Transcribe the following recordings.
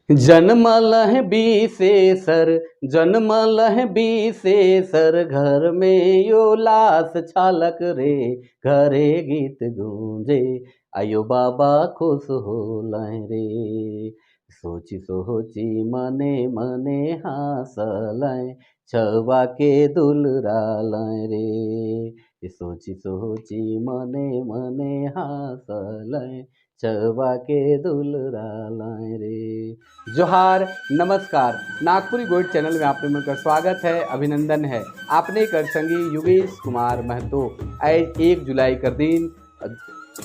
जनमलह बीसेसर जनमलह बीसेसर घर में यो लाश छालक रे घरे गीत गूंजे आयो बाबा खुश होलय रे। सोची सोची मने मने हासलय छवा के दुलरालय रे। सोची सोची मने मने हासलय छवा के दुलरालय रे। जोहार, नमस्कार। नागपुरी गोल्ड चैनल में आपने मिलकर स्वागत है, अभिनंदन है। आपने कर संगी योगेश कुमार महतो आज 1 जुलाई कर दिन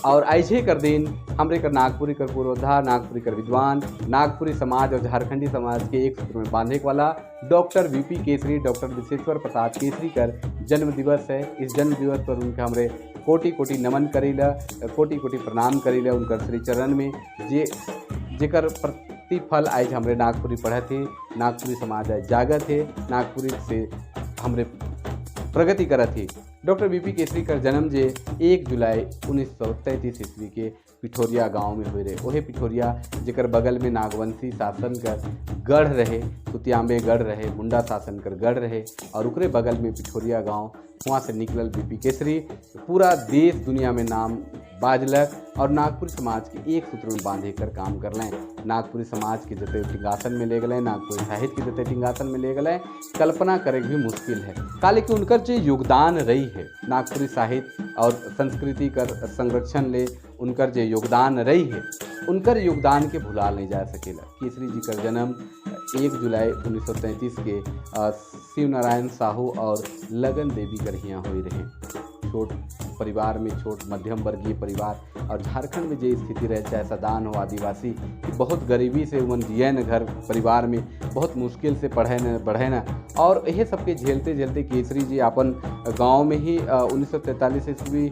और ऐसे कर दिन हमरे कर नागपुरी कर पुरोधा, नागपुरी कर विद्वान, नागपुरी समाज और झारखंडी समाज के एक सूत्र में बांधे वाला डॉक्टर वीपी केसरी, डॉक्टर विश्वेश्वर प्रसाद केसरी कर जन्म दिवस है। इस जन्म दिवस पर उनके हमरे कोटि कोटि नमन करीला, कोटि कोटि प्रणाम करीला उनकर श्री चरण में। जेकर प्रतिफल आज हमरे नागपुरी पढ़े थे, नागपुरी समाज आज जागत है, नागपुरी से हमरे प्रगति करत थी। डॉक्टर वीपी केसरी का जन्म जे 1 जुलाई 1933 ईस्वी के पिठोरिया गांव में हुए रहे। वही पिठोरिया जेकर बगल में नागवंशी शासन कर गढ़ रहे, कुतियाम्बे गढ़ रहे, मुंडा शासन कर गढ़ रहे और उकरे बगल में पिठोरिया गांव, वहाँ से निकलल वीपी केसरी पूरा देश दुनिया में नाम बाजलक और नागपुरी समाज के एक सूत्र में बांधे कर काम कर लें। नागपुरी समाज के जते टिंगासन में ले गए, नागपुरी साहित्य के जते टिंगासन में ले गए, कल्पना करे भी मुश्किल है। काले कि उनकर जो योगदान रही है नागपुरी साहित्य और संस्कृति कर संरक्षण ले, उनकर जो योगदान रही है, उनकर योगदान के भुला नहीं जा सकेला। केसरी जी का जन्म 1 जुलाई 1933 के शिव नारायण साहू और लगन देवी कर हियाँ हुई रहे। छोट परिवार में, छोट मध्यम वर्गीय परिवार और झारखंड में जो स्थिति रहे, चाहे सदान हो आदिवासी, बहुत गरीबी से उमन जिए न, घर परिवार में बहुत मुश्किल से पढ़े न बढ़े न, और यह सबके झेलते झेलते केसरी जी अपन गांव में ही 1943 ईस्वी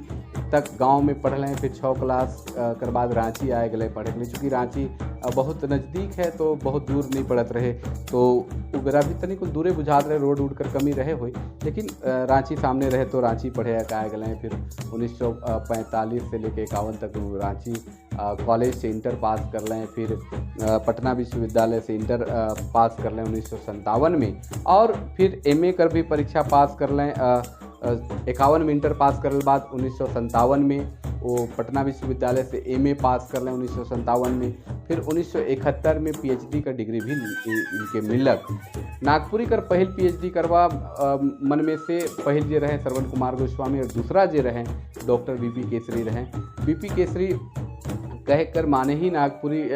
तक गांव में पढ़ लें। फिर 6 क्लास कर बाद रांची आए गए पढ़े के लिए, चूँकि रांची बहुत नज़दीक है तो बहुत दूर नहीं पड़त रहे, तो उगरा भी तनिक दूरे बुझात रहे, रोड उड़ कर कमी रहे हुई, लेकिन रांची सामने रहे तो रांची पढ़े आए गए। फिर 1945 से लेकर 51 तक रांची कॉलेज से इंटर पास कर लें, फिर पटना विश्वविद्यालय से इंटर पास कर लें 1957 में, और फिर एमए कर भी परीक्षा पास कर लें 51 में इंटर पास करने के बाद 1957 में वो पटना विश्वविद्यालय से एमए पास कर लें 1957 में। फिर 1971 में पीएचडी का डिग्री भी इनके मिलक। नागपुरी कर पहल पीएचडी करवा मन में से पहल जे रहे श्रवण कुमार गोस्वामी और दूसरा जे रहे डॉक्टर वीपी केसरी रहे। वीपी केसरी कह कर माने ही नागपुरी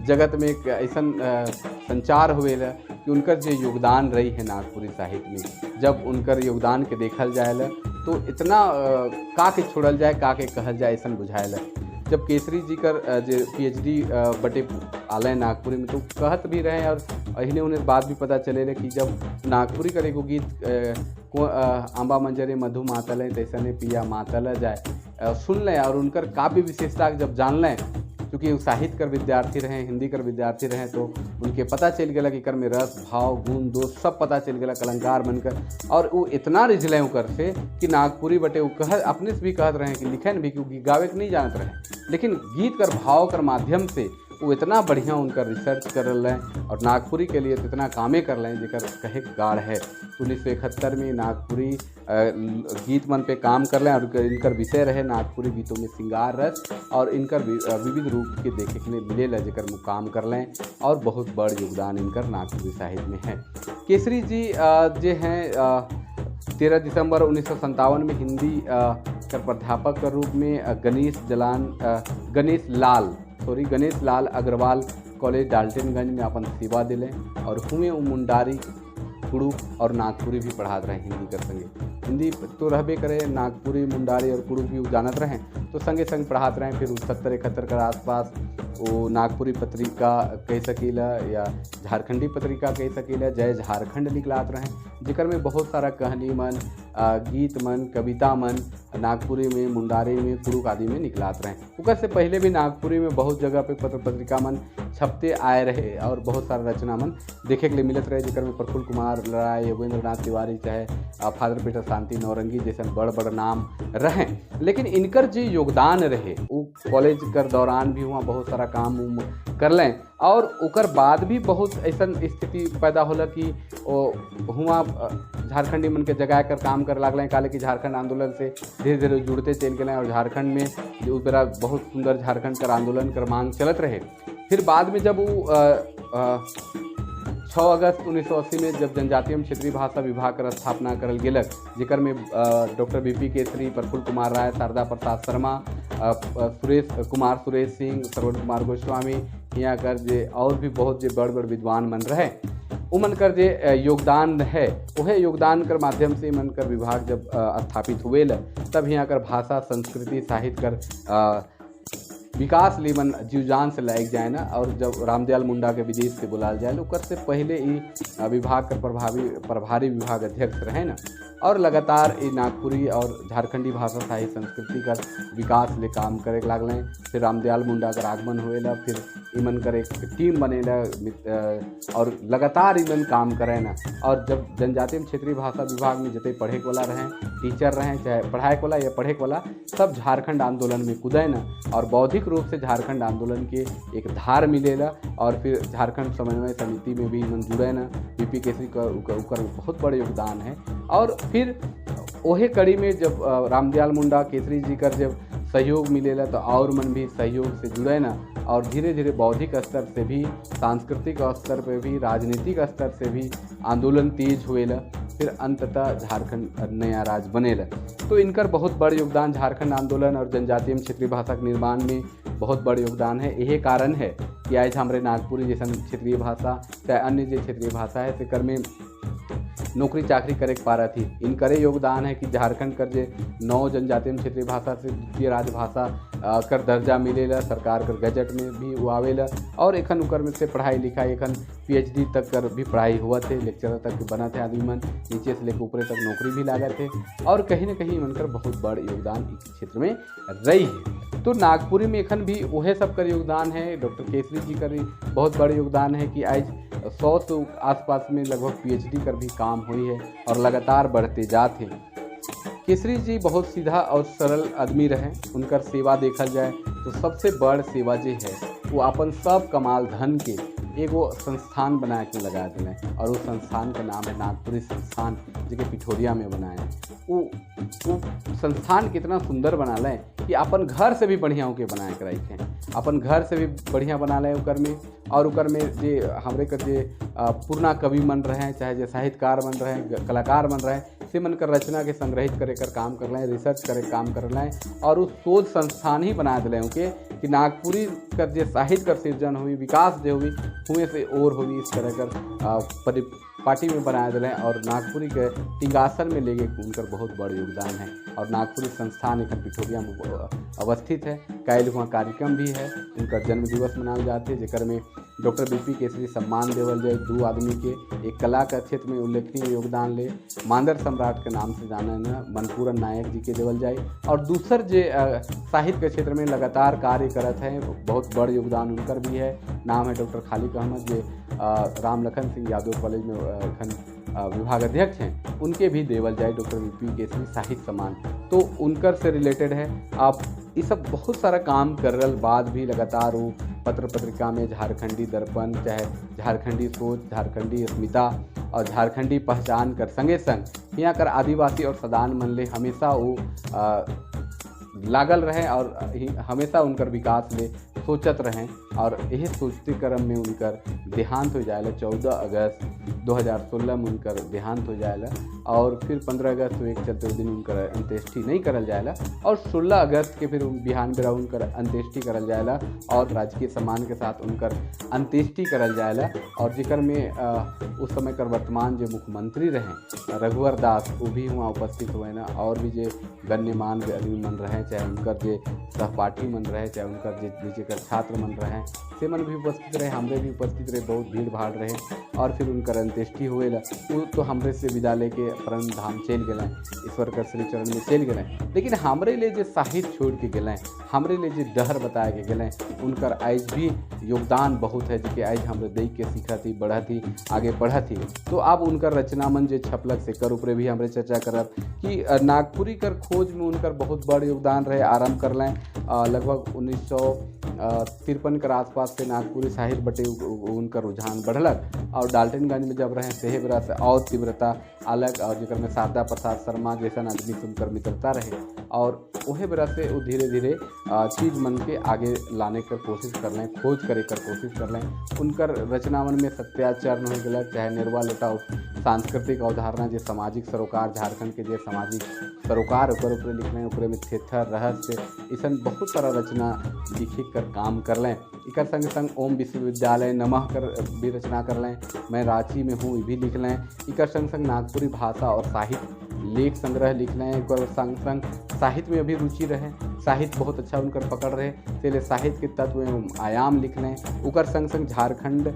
जगत में एक ऐसा संचार हुए कि उनकर जो योगदान रही है नागपुरी साहित्य में, जब उनकर योगदान के देखल जाए तो इतना का के छोड़ल जाए, का के कहल जाए, ऐसा बुझाएल। जब केसरी जी कर जो पीएचडी बटे आलय नागपुरी में तो कहत भी रहे, और इन्हें उन्हें बात भी पता चले कि जब नागपुरी कर एगो गीत आंबा मंजरे मधु मातल तैसा ने पिया मातल जाए सुन लें और उनकर काव्य विशेषता जब जान लें, क्योंकि साहित्य कर विद्यार्थी रहे, हिंदी कर विद्यार्थी रहे, तो उनके पता चल गया कि कर में रस भाव गुण दोष सब पता चल गया कलंकार बनकर। और वो इतना रिझले कर से कि नागपुरी बटे वो कह अपने से भी कहत रहे कि लिखन भी, क्योंकि गावे के नहीं जानत रहे, लेकिन गीत कर भाव कर माध्यम से वो इतना बढ़िया उनका रिसर्च कर लें और नागपुरी के लिए तो इतना कामे कर लें जेकर कहे गाढ़ है। 1971 में नागपुरी गीत मन पे काम कर लें और इनकर विषय रहे नागपुरी गीतों में श्रृंगार रस, और इनकर विविध रूप के देखे के लिए मिले जेकर मुकाम कर लें, और बहुत बड़ योगदान इनकर नागपुरी साहित्य में है। केसरी जी जे हैं 13 दिसंबर 1957 में हिंदी कर प्राध्यापक के रूप में गणेश लाल अग्रवाल कॉलेज डाल्टनगंज में अपन सेवा दिले, और हुए मुंडारी कुड़ुक और नागपुरी भी पढ़ात रहे हिंदी कर संगे। हिंदी तो रहबे करे, नागपुरी मुंडारी और कुड़ुक भी जानत रहे तो संगे संग पढ़ात रहे। फिर 70-71 के आसपास वो नागपुरी पत्रिका कह सकीला या झारखंडी पत्रिका कह सकीला जय झारखंड निकलात रहे, जिकर में बहुत सारा कहानी मन, गीत मन, कविता मन नागपुरी में, मुंडारी में, कुड़ुक आदि में निकलात रहे। उकर से पहले भी नागपुरी में बहुत जगह पे पत्र पत्रिका मन छपते आए रहे और बहुत सारा रचना मन देखे के लिए मिलत रहे, जिकर में प्रफुल्ल कुमार राय, योगेंद्र नाथ तिवारी, चाहे फादर पीटर शांति नौरंगी जैसे बड़ बड़ नाम रहे। लेकिन इनकर जो योगदान रहे वो कॉलेज कर दौरान भी वहाँ बहुत सारा काम उम कर लें और ओकर बाद भी बहुत ऐसन स्थिति पैदा होला कि हुआ झारखंडी मन के जगा कर काम करे लागलें। काले कि झारखंड आंदोलन से धीरे धीरे जुड़ते चल गए और झारखंड में जो बेरा बहुत सुंदर झारखंड कर आंदोलन कर मांग चलत रहे। फिर बाद में जब वो 6 अगस्त 1980 में जब जनजातीय एवं क्षेत्रीय भाषा विभाग कर स्थापना करल गेलक, जेकर में डॉक्टर बीपी केसरी, प्रफुल्ल कुमार राय, शारदा प्रसाद शर्मा, सुरेश सिंह, श्रवण कुमार गोस्वामी, यहाँ कर जे और भी बहुत जे बड़ बड़ विद्वान मन रहे, उमन कर जे योगदान है वह योगदान कर माध्यम से मन कर विभाग जब स्थापित हुए तब यहाँ कर भाषा, संस्कृति, साहित्य कर विकास लिए मन जीव जान से लायक जाए ना। और जब रामदयाल मुंडा के विदेश से बुलाल जाए ओकर से पहले ही विभाग कर प्रभारी विभाग अध्यक्ष रहे ना और लगातार ये नागपुरी और झारखंडी भाषा, साहित्य, संस्कृति का विकास ले काम करे लागलें। फिर रामदयाल मुंडा का आगमन होएला, फिर इमन कर एक टीम बनेला और लगातार इमन काम करे ना। और जब जनजातीय क्षेत्रीय भाषा विभाग में जते पढ़े वाला रहें, टीचर रहें, चाहे पढ़ाए वाला या पढ़े वाला, सब झारखंड आंदोलन में कूदे ना और बौद्धिक रूप से झारखंड आंदोलन के एक धार मिलेला। और फिर झारखंड समन्वय समिति में भी मन जुड़े ना। बीपी केसरी का बहुत बड़े योगदान है। और फिर ओहे कड़ी में जब रामदयाल मुंडा केसरी जी कर जब सहयोग मिलेला तो और मन भी सहयोग से जुड़े ना और धीरे धीरे बौद्धिक स्तर से भी, सांस्कृतिक स्तर पे भी, राजनीतिक स्तर से भी आंदोलन तेज हुएला। फिर अंततः झारखंड नया राज्य बनेला। तो इनकर बहुत बड़ योगदान झारखंड आंदोलन और जनजातीय क्षेत्रीय भाषा के निर्माण में बहुत बड़ योगदान है। यही कारण है कि आज हमारे नागपुरी जैसा क्षेत्रीय भाषा चाहे अन्य जो क्षेत्रीय भाषा है सेकर में नौकरी चाकरी करे पा रही थी। इनकरे योगदान है कि झारखंड कर जे 9 जनजातीय क्षेत्रीय भाषा से द्वितीय राजभाषा कर दर्जा मिलेला, सरकार कर गजट में भी वो आवेला। और एखन उकर में से पढ़ाई लिखाई एखन PhD तक कर भी पढ़ाई हुआ थे, लेक्चरर तक भी बना थे आदमी मन, नीचे से लेकर ऊपरे तक नौकरी भी लागत थे। और कहीं न कहीं मनकर बहुत बड़ योगदान इस क्षेत्र में रही है। तो नागपुरी में एखन भी वह सब कर योगदान है। डॉक्टर केसरी जी का भी बहुत बड़ा योगदान है कि आज 100 से आसपास में लगभग PhD कर भी काम हुई है और लगातार बढ़ते जाते हैं। केसरी जी बहुत सीधा और सरल आदमी रहे। उनकर सेवा देखल जाए तो सबसे बड़ सेवा जो है वो अपन सब कमाल धन के एगो संस्थान बना के लगा दिले और उस संस्थान का नाम है नागपुरी संस्थान, जो पिठोरिया में बनाए। वो संस्थान कितना सुंदर बना लें कि अपन घर से भी बढ़िया होके बनाए के रखे, अपन घर से भी बढ़िया बना लें उकर में। और उकर में जे हमरे कर जे पुरना कवि मन रहे, चाहे जे साहित्यकार बन रहे, कलाकार बन रहे, से मन कर रचना के संग्रहित करे कर काम कर लें, रिसर्च करे काम कर लें और उस शोध संस्थान ही बना दिले उनके कि नागपुरी कर जे साहित्य कर सृजन हुई, विकास जो हुई हुए से और हुई, इस तरह कर पार्टी में बनाए दिले और नागपुरी के टिंगासन में लेके उनकर बहुत बड़ा योगदान है। और नागपुरी संस्थान एक पिठोरिया में अवस्थित है। कल वहाँ कार्यक्रम भी है, उनका जन्म दिवस मनाए जाते हैं, जेकर में डॉक्टर बीपी केसरी सम्मान देवल जाए 2 आदमी के। एक कला के क्षेत्र में उल्लेखनीय योगदान ले मांदर सम्राट के नाम से जाने न मनपूरन नायक जी के देवल जाए। और दूसर जे साहित्य के क्षेत्र में लगातार कार्य करत हैं, बहुत बड़ योगदान उनकर भी है। नाम है डॉक्टर खालिक अहमद, जे राम लखन सिंह यादव कॉलेज में विभाग अध्यक्ष हैं, उनके भी देवल जाए डॉक्टर बीपी केसरी साहित्य सम्मान। तो उनकर से रिलेटेड है। आप ये सब बहुत सारा काम करल बाद भी लगातार वो पत्र पत्रिका में झारखंडी दर्पण, चाहे झारखंडी सोच, झारखंडी अस्मिता और झारखंडी पहचान कर संगे संग यहाँ कर आदिवासी और सदान मन ले हमेशा वो लागल रहे और हमेशा उनकर विकास ले सोचत रहें। और यही सोचते क्रम में उनकर देहांत हो जाएगा 14 अगस्त 2016 में उनकर देहांत हो जाएगा। और फिर 15 अगस्त एक चलते दिन उनकर अंत्येष्टि नहीं करल जाएगा और 16 अगस्त के फिर बिहान बेरा उनकर अंत्येष्टि करल जाएगा और राजकीय सम्मान के साथ उनकर अंत्येष्टि करल जाएगा। और जिकर में उस समय कर वर्तमान जो मुख्यमंत्री रहे रघुवर दास वो भी वहाँ उपस्थित हुए ना। और भी जो गण्यमान आदमी मन रहे, चाहे उनकर जो सहपाठी मन रहे, चाहे उनकर जो नीचे कर छात्र मन रहे, से मन भी उपस्थित रहे, हमरे भी उपस्थित रहे, बहुत भीड़ भाड़ रहे। और फिर उनकर अंत्येष्टि हुएला वो तो हमरे से विदा लेके परम धाम चल गए, ईश्वर कर श्री चरण में चल गए। लेकिन हमरे लिए जो साहित्य छोड़ के गए, हमरे लिए जो डहर बताए के गए, उनकर आज भी योगदान बहुत है, जो कि आज हमरे देख के सीखा थी, बढ़ा थी, आगे बढ़ा थी। तो अब उनकर रचना मन जो छपलक से कर ऊपरे भी हमरे चर्चा करब कि नागपुरी कर खोज में उनकर बहुत बड़ योगदान रहे। आरंभ कर लें लगभग 1953 के आसपास से नागपुरी साहित्य बटे उनका रुझान बढ़लक, और डाल्टनगंज में जब रहे सेहे बेरा से और तीव्रता अलग, और जिकर में शारदा प्रसाद शर्मा जैसा आदमी से उनकर मित्रता रहे, और वही बेरा से वो धीरे धीरे चीज़ मन के आगे लाने कर कोशिश कर लें, खोज करे कर कोशिश कर लें। उनकर रचना मन में सत्याचरण हो गया, चाहे निर्वा लोटा सांस्कृतिक अवधारणा, जो सामाजिक सरोकार झारखंड के जो सामाजिक सरोकार ओकर ऊपर लिख लें, ऊपर में थेथर रहस्य ऐसा बहुत सारा रचना लिखी कर काम कर लें। इकर संग संग ओम विश्वविद्यालय नमः कर भी रचना कर लें, मैं रांची में हूँ ये भी लिख लें। इकर संग संग नागपुरी भाषा और साहित्य लेख संग्रह लिख लें। एक संग संग साहित्य में भी रुचि रहे, साहित्य बहुत अच्छा उनकर पकड़ रहे, इसलिए साहित्य के तत्व एवं आयाम लिख लें। उकर संग संग झारखंड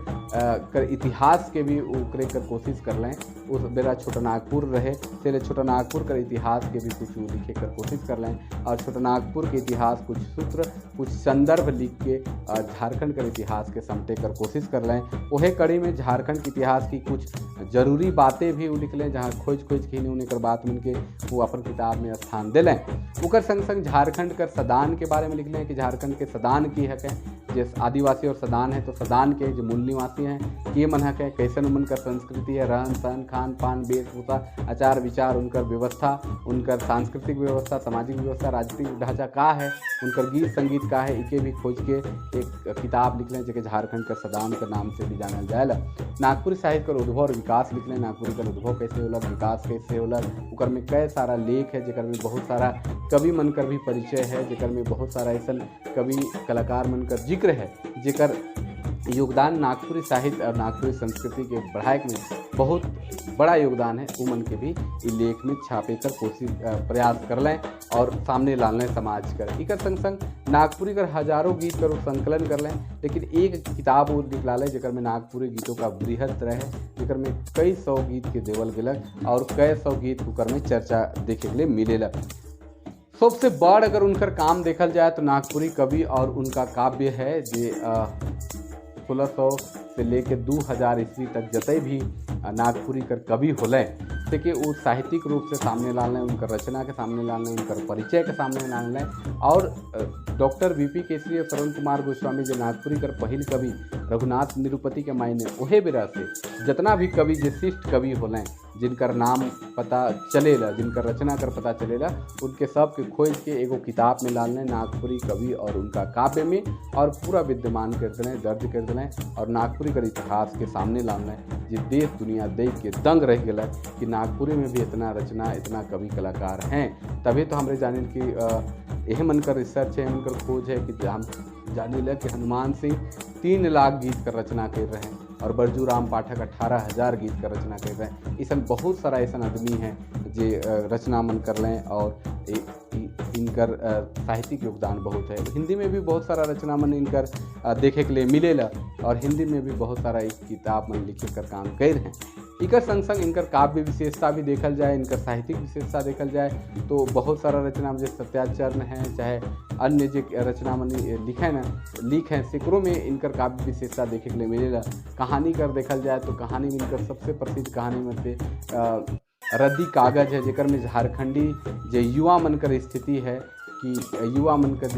कर इतिहास के भी उकरे कर कोशिश कर लें। उस बेरा छोटा नागपुर रहे, इसलिए छोटा नागपुर कर इतिहास के भी कुछ लिखे कर कोशिश कर लें, और छोटा नागपुर के इतिहास कुछ सूत्र कुछ संदर्भ लिख के झारखंड के इतिहास के समटे कर कोशिश कर लें। वही कड़ी में झारखंड के इतिहास की कुछ जरूरी बातें भी वो लिख लें, जहाँ खोज खोज के उन्हें कर बात मिल के वो अपन किताब में स्थान दे लें। उकर संग संग झारखंड कर सदान के बारे में लिख लें कि झारखंड के सदान की हक है, जैसे आदिवासी और सदान है, तो सदान के जो मूल निवासी हैं ये मन हक है, कैसन उमन का संस्कृति है, रहन सहन खान पान वेशभूषा आचार विचार, उनकर व्यवस्था, उनकर सांस्कृतिक व्यवस्था, सामाजिक व्यवस्था, राजनीतिक ढांचा का है, उनकर गीत संगीत का है, इके भी खोज के एक किताब लिख लें, जो झारखंड का सदान के नाम से भी जानल जाएला। नागपुरी साहित्य का उद्भव और विकास लिख लें, नागपुरी का उद्भव कैसे होला, विकास कैसे होला, उकर में कई सारा लेख है, जेकर में बहुत सारा कवि मन कर भी परिचय है, जेकर में बहुत सारा ऐसा कवि कलाकार मन कर जिक्र है, जेकर योगदान नागपुरी साहित्य और नागपुरी संस्कृति के बढ़ाए में बहुत बड़ा योगदान है। वो मन के भी लेख में छापे कर कोशिश प्रयास कर लें और सामने ला लें समाज कर। इकर संग संग नागपुरी कर हजारों गीत कर संकलन कर लें, लेकिन एक किताब वो निकला लें जेकर में नागपुरी गीतों का बृहत रहे, जेकर में कई सौ गीत के देवल गेलक और कई सौ गीत होकर में चर्चा देखे के लिए मिलेला। सबसे बड़ अगर उनकर काम देखल जाए तो नागपुरी कवि और उनका काव्य है, जे 1600 से लेके 2000 ईस्वी तक जतई भी नागपुरी कर कवि होले से कि वो साहित्यिक रूप से सामने ला लें, उनकर रचना के सामने ला लें, उनकर परिचय के सामने ला लें। और डॉक्टर वीपी केसरी और श्रवण कुमार गोस्वामी जो नागपुरी कर पहिल कवि रघुनाथ निरुपति के मायने ओहे बेरा से जितना भी कवि जो शिष्ट कवि होलें, जिनकर नाम पता चलेला, जिनकर रचना कर पता चलेला, उनके सब के खोज के एगो किताब में डाल लें नागपुरी कवि और उनका काव्य में, और पूरा विद्यमान कर दें, दर्ज कर दें और नागपुरी कर इतिहास के सामने ला लें, जो देश दुनिया देख के दंग रह गया कि नागपुरी में भी इतना रचना, इतना कवि कलाकार हैं। तभी तो हमरे जाने कि यह मन कर रिसर्च है, मनकर खोज है कि हम जाने लग कि हनुमान सिंह 3 लाख गीत कर रचना कर रहे हैं और बरजू राम पाठक 18,000 गीत का रचना कर रहे हैं। ऐसा बहुत सारा ऐसा आदमी है जे रचना मन कर लें और इनकर साहित्यिक योगदान बहुत है। हिंदी में भी बहुत सारा रचना मन इनकर देखे के लिए मिलेला और हिंदी में भी बहुत सारा किताब मन लिखे कर काम कर रहे हैं। इकर संग संग इनकर काव्य विशेषता भी देखल जाए, इनकर साहित्यिक विशेषता देखल जाए तो बहुत सारा रचना जैसे सत्याचरण है, चाहे अन्य जो रचना मन लिख हैं सैकड़ों में इनकर काव्य विशेषता देखे के लिए मिलेला। कहानी कर देखल जाए तो कहानी में इनकर सबसे प्रसिद्ध कहानी में से रद्दी कागज है, जेकर में झारखंडी जो युवा मन कर स्थिति है कि युवा मन कर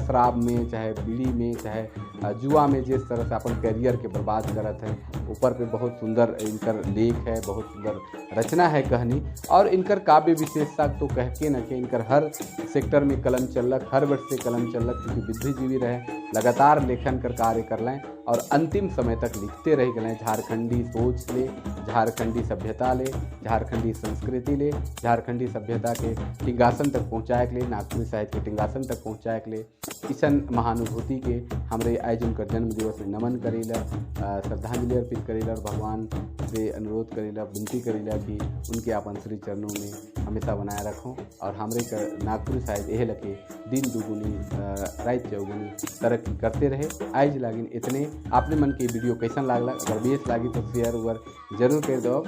शराब में, चाहे बीड़ी में, चाहे जुआ में जिस तरह से अपन करियर के बर्बाद करत हैं, ऊपर पे बहुत सुंदर इनकर लेख है, बहुत सुंदर रचना है कहानी। और इनकर काव्य विशेषता तो कह के न कि इनकर हर सेक्टर में कलम चलक, हर वर्ष से कलम चलक, क्योंकि बुद्धिजीवी रहे, लगातार लेखन कर कार्य कर लें और अंतिम समय तक लिखते रह गए। झारखंडी सोच ले, झारखंडी सभ्यता ले, झारखंडी संस्कृति ले, झारखंडी सभ्यता के सिंहासन तक पहुँचाए के लिए नागपुरी साहित्य के टिंगासन तक पहुँचाए के लिए इसन महानुभूति के हमरे आज उनकर जन्म दिवस में नमन करेला, श्रद्धांजलि अर्पित करेला और भगवान से अनुरोध करेला, विनती करेला कि उनके अपन श्री चरणों में हमेशा बनाए रखों और हमरे नागपुर साहित्य यह लगे दिन दुगुनी रात चौगुनी तरक्की करते रहे। आज लागिन इतने। आपने मन के वीडियो कैसन लागला, अगर बेस लागी तो शेयर उवर जरूर कर दो।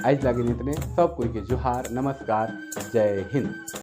आज लागिन इतने। सब कोई के जोहार, नमस्कार, जय हिंद।